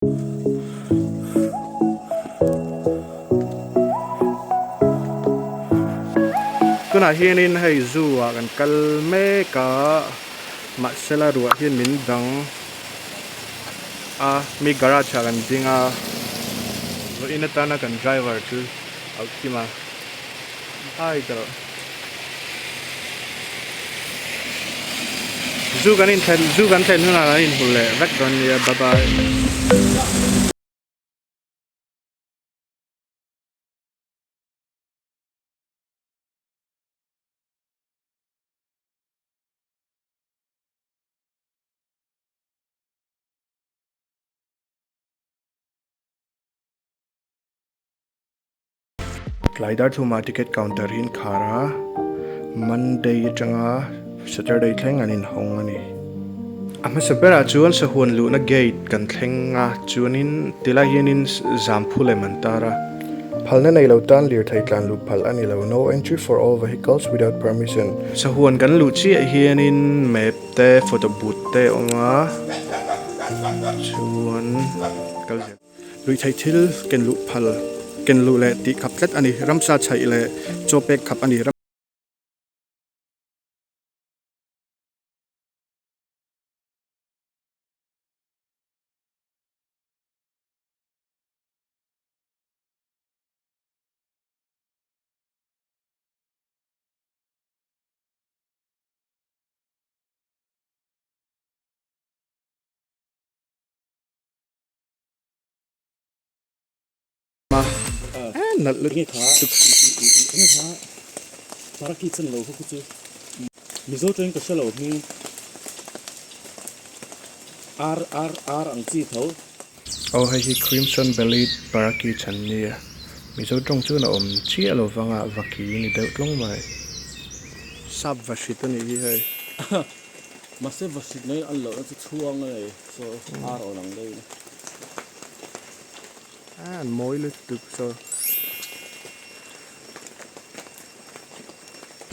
Tunah hianin hei zoo ah kan kal mek a mahsela ruah hian min dang a mi garage ah kan ding a ro in atana kan driver chu autima hai taro zoo kan thlen huna in hulle rak ron ya bye bye. Tlai dar thuma ticket counter hin khara Monday changa Saturday thleng anin hong ani ama sabera chuan sa huan lu na gate kan thlenga chuanin tila hianin zampu le mantara phalna nei lo tan lir thei tlan lu phal ani lo no entry for all vehicles without permission sa huan kan lu chi hianin map te photo booth te onga chuan kalje lui thei thil ken lu phal ken lu le ti khap tlet ani ramsa chai le chopek khap ani nat lu ngei tha para ki chen lo khu chu mizo train ka shalo hi r ang chi tho oh hei hi crimson bellied baraki chania mizo tong chu na om chi alo wanga vaki ni deuh tlong mai sab vashit ani hi hei mase vasit nei an lo chu chuang nei so r onang dei an moi lu tuk so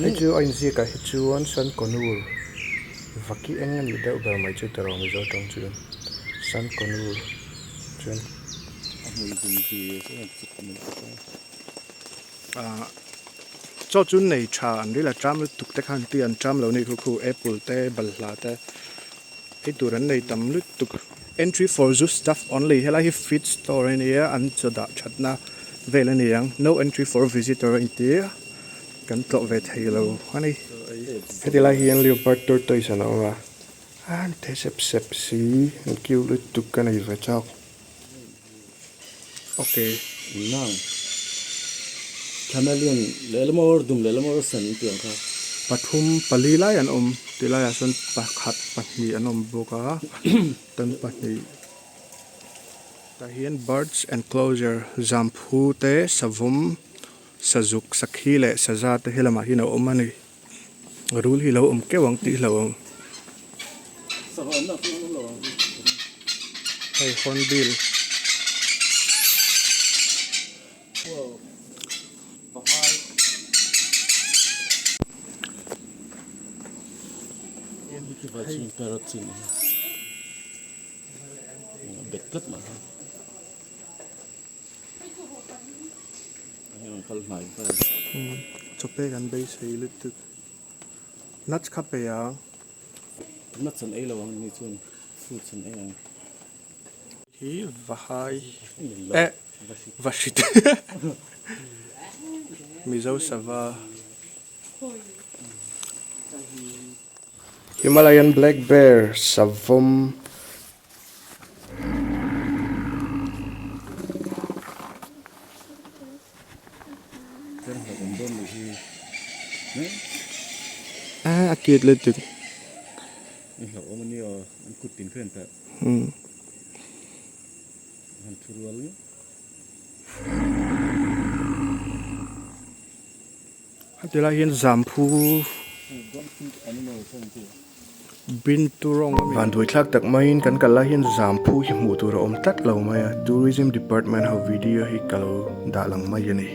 hei chu ain zi ka hi chuan san konur vaki engan mi deuh ber mai chu taro mizo tong chu san konur chuan amui ding ji so chu kamin cho chun nei tha an rila tram lu tuk te khan ti an tram lo nei khu apple te balhla te hi turan nei tam lu tuk entry for zoo stuff only hela hi feed store in here an choda thatna vel ani yang no entry for visitor in here kan tlawh ve thei lo ani hetila hi an leopard tortoise an awa an te sep si an kiu lu tuk kan ai ve chak okay nang chameleon lelmor dum lelmor san tiang kha pathum pali lai an tilai ason pakhat pahni an boka tan pahni tahian birds enclosure zampu te savum sajuk sakhi le saza te helama hina omani rul hi lo ke wang ti lo sawan na tu lo hey hornbill wow bahai ki vachin parrotchin betlat ma ayang kal mai pa chope kan be sei lutuk nuts khape ya nat san ei lawang ni chun fruit san ei hi vahai vashit mizo sava Himalayan black bear savum akit lutuk lo omani o an kutin khen ta han thurwal ni hatela hian zampu don't think animal something bin turong van doi thlak tak main kan kala hian zampu hi hmu tur om tat lo maya tourism department ho video hi kalo da lang mai ani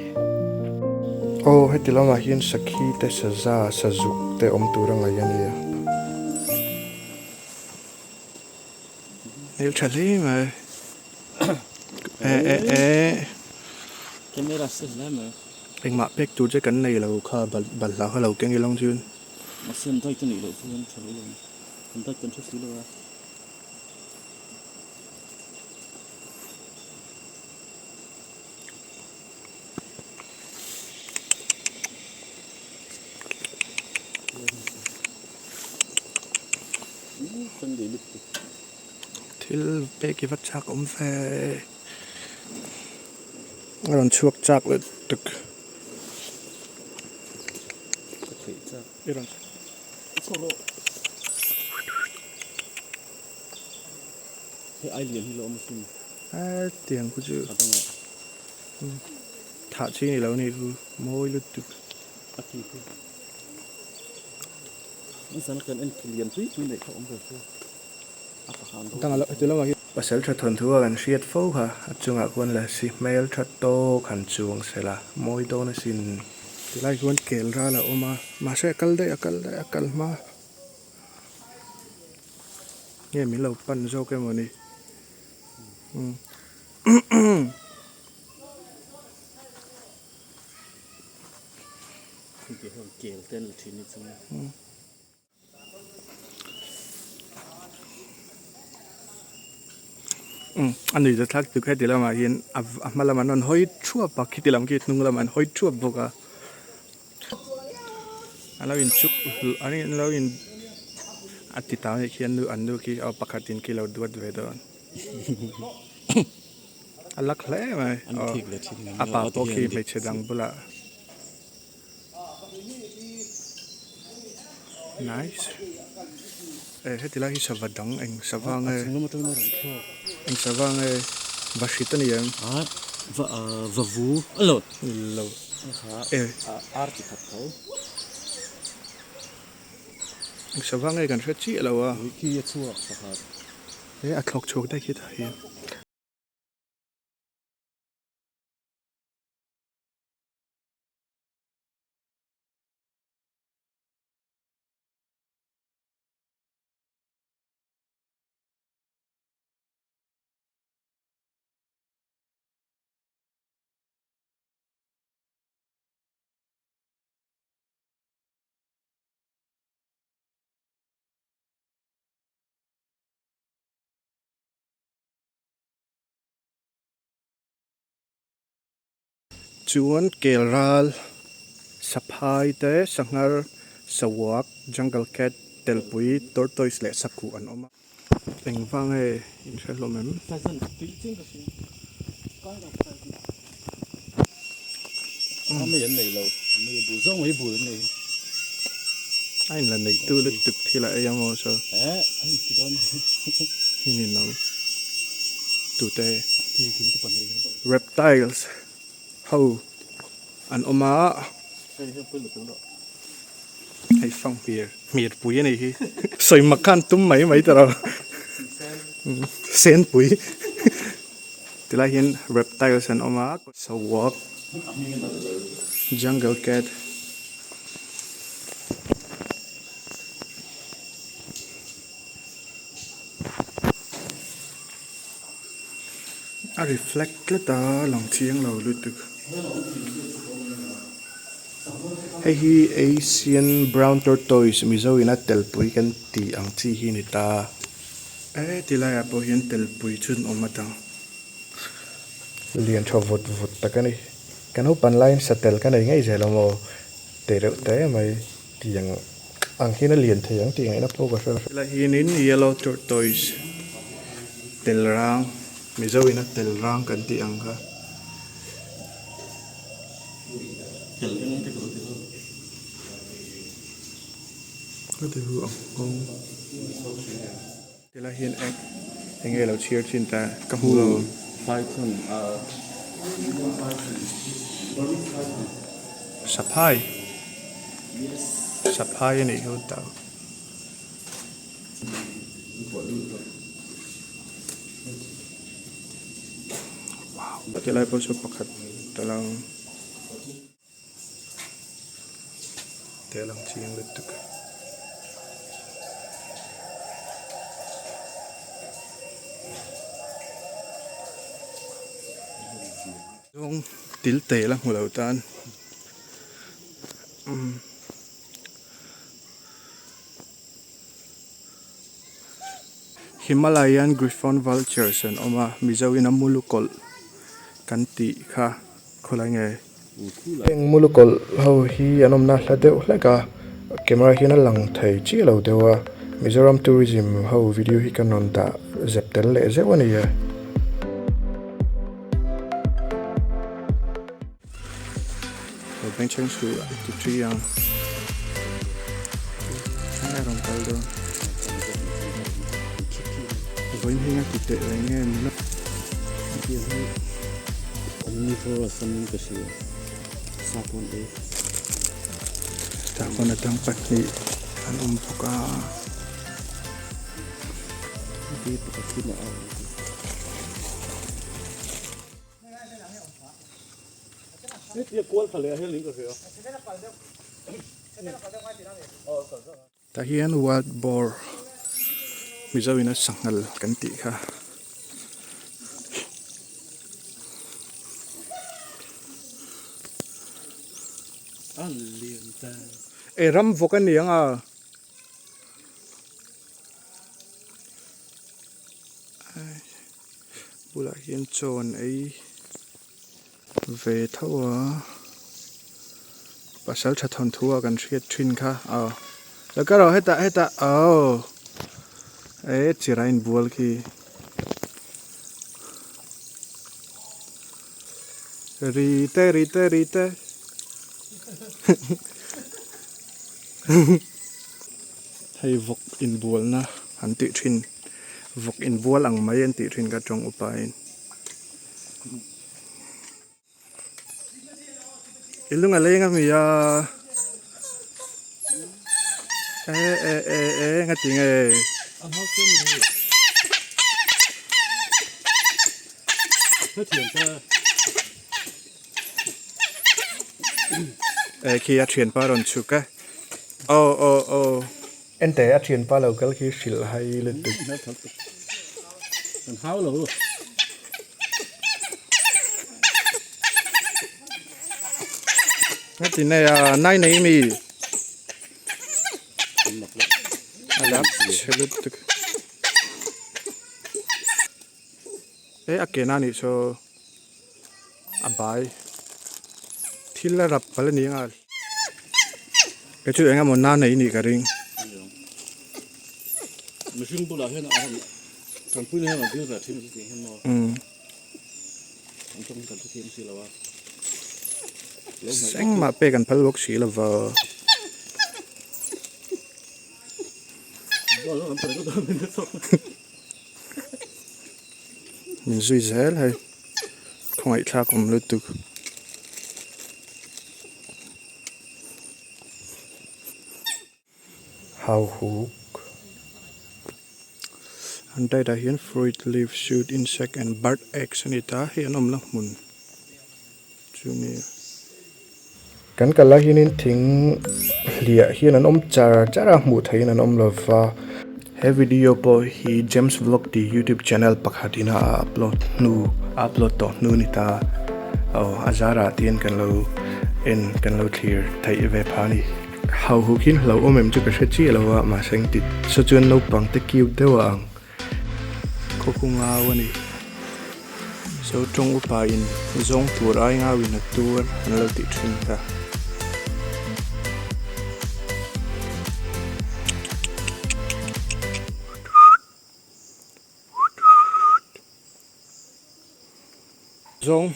oh hetila ma hian sakhi te saza sajuk te om turang ai ani el chali mai camera sẽ làm mà anh mạ pek tu cái này là kha bal la kha lâu cái long chun mà xem thôi cho nghỉ lâu phương cho lâu không tay cần chút xíu lâu chân để được thil pek cái vật chắc om fe rawn chuak chắc le tuk thei cha iran solo thế ai liền hi lo mà xin tiếng của chữ à đâu thả chi này lâu này cứ môi lướt tuk à thì nó sẽ cần anh liền tweet như này không được chưa à phải hàng tăng là từ lâu mà pasal thật thuần thua gần siết phô ha chung à quân là si mail thật to khăn chuông sẽ là môi to nó xin thì lại quân kể ra là oma mà sẽ akal mà nghe mình lâu pan zo cái mà này không thể hơn kể tên là chuyện gì anh ấy rất từ cái điều mà hiện mà làm anh hỏi chua bạc khi làm cái nung làm anh hỏi chua bốc à anh nói in chúc anh nói in ati tao này khi anh nói khi ở bạc tin khi lâu đuổi về đó anh lắc lẽ mà apa bốc khi mấy chế đằng bula nice hết thì là hi sava đằng anh sava nghe anh sava nghe vashita này em và vú lâu lâu arti thật thôi anh sava nghe gần hết chị lâu à khi chua thật thế à thọc chọc đây kia thấy chuan kelral saphai te sangar sawak jungle cat telpui tortoise le saku an oma bengvar e in shalomem tại sao tự nhiên cái gì cái đó cái mấy anh này lâu mấy bù giống mấy bù này anh là này tu lực thực thì là em ô so anh thì đó hinin nong tu te thì cái tụi này reptiles how an oma cái này phải được đó hay phong miệt pui này hi soi makan tum mấy taro sen pui thì là hiện reptiles an oma sawak jungle cat a reflect la ta long chiang lo lu tuk hey hi Asian brown tortoise mizo ina telpui kan ti ang chi hi ni ta tilai apo hian telpui chun omatang lian tho vot takani kan ho pan line satel kan ai ngai zelamo te reu te mai tiang ang hina lian theyang ti ngai na po ka la hinin yellow tortoise telrang mizo ina telrang kan ti ang ka có thể hưởng không thế là hiện anh nghe là chia trên ta các hú là python sắp hai này hơn tao wow thế là bao số bậc hạt thế là chiên lật được Dong til tê la hmu lo tan Himalayan griffon vultures and oma mizo in a mulukol kan ti kha khulai nge eng mulukol ho hi anom na hla deuh hleka camera hi na lang thei chi lo dewa Mizoram tourism ho video hi kanon ta zeptel le zewani ya Benchang su tu tri yang chana rom kal do Voin hinga ti te nge na omnivorous sun kasi sapon eh ta kona tang pat ni an puka di pagkati na Ini kual kali akhir ni kasi Tahian wild boar mizo ina sangal kan ti kha Alienta ram vokan ni anga bula hian chon ei ve thawa pasal thathon thua kan hriat thin kha la ka ro heta chirain bual ki rite hay vok in bual na han ti thin vok in bual ang mai an ti thin ka tong upain ilunga lenga mi ya ngati nge ang hao ken ni nó thianten khi a thian pa ron chu ka ente a thian pa lo kal khi sil hai le tu nó thật còn hao rồi ngati ne nai nei mi alap chelut tu akena ni so abai thila rap pal ni ngal ke chu enga mon na nei ni ka ring mình xin bù lại hết nào thằng pui này mà biết là thêm cái gì mà trong cần thêm gì là sang ma pe kan phal wok si lova min zui zel hai không ai thak om lu tu how hook Andai da hian fruit leaf shoot insect and bird eggs anita hian om la hmun junior kan kala hianin thing hlia hian an om chara hmu thein an om lova he video po hi James vlog di YouTube channel pakhatina upload to nu nita azara tien kan lo thlir thei ve phani how hukin lo omem chu ka chi lawa ma seng tit so chuan lo pang te kiu dewa ang kokunga wani so trong upa in zong tur ai nga win a tur an lo ti thin ka zong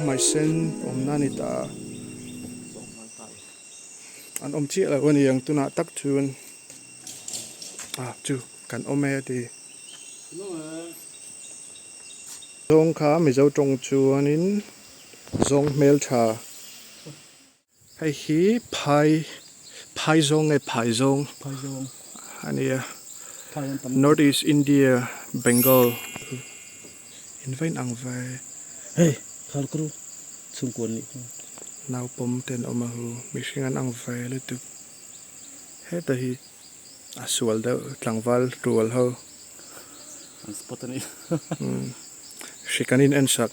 mai sen om nani ta an om chi la wani yang Tunah tak chuan chu kan ome ti zong kha mi zo trong chuanin zong mel tha hei hi phai zong ania Northeast India Bengal in vain ang vai hey khar kru chung kon ni naw pom ten omahu mishingan ang vai le tu he ta hi zawldawh tlangwal rual ho ang spot ni shikanin en sak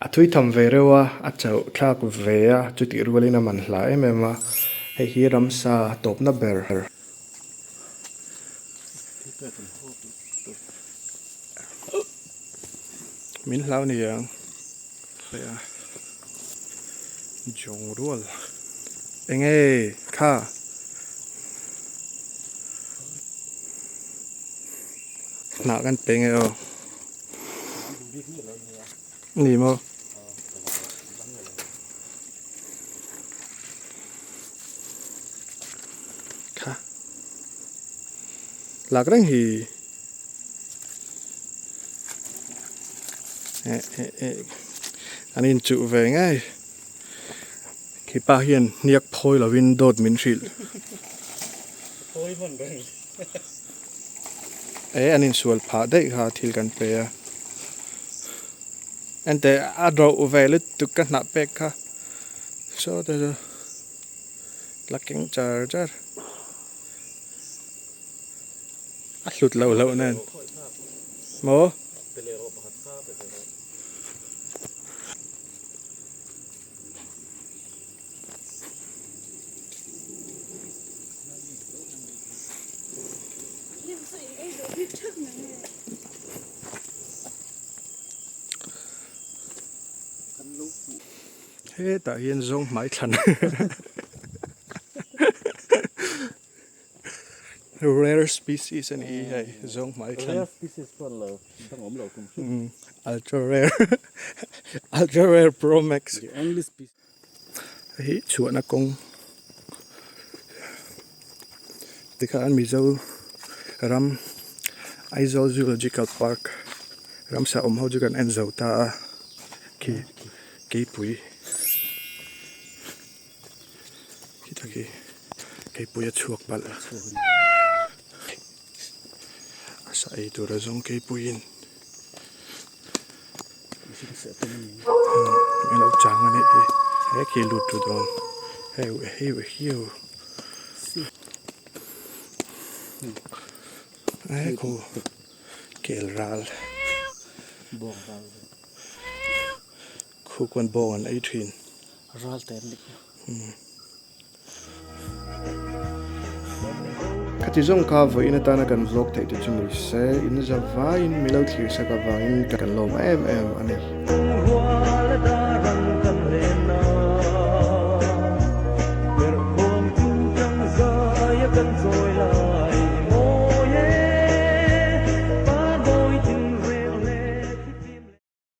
a thui tham ve rewa a chau thlak ve a chuti rualin a man hla em em a hei hi ramsa topna ber min hlau ni yang ya jong rual engei kha na kan penge o ni mo kha lạc răng hi anh in chịu về ngay khi ba hiền niak phôi là windows min xịt thôi vẫn vậy ấy anh in sual phá đấy ha thil kan pe anh te adro về lít tụ kan nạp bek ha so the lacking charger lụt lâu lâu nè mô thế tại hiện giống máy thần rare species anh ý hay giống máy thần rare species còn là đang ốm lẩu cùng ultra rare ultra rare pro max the only species hi chuan a kong tikha an mi zo ram Aizawl Zoological Park ramsa ho ju kan en zo ta ki pui ki ta ki pui a chuak bal sa ai tu ra zong ki pui in me lo chang ane he ki lut tu don he hiu ai ko kel ral bong ral khu quan bong an ai thin ral ten lik khati zong ka voi na ta na kan vlog thei te chu nise in za vai in milo thlir sa ka vai in kan lom em ani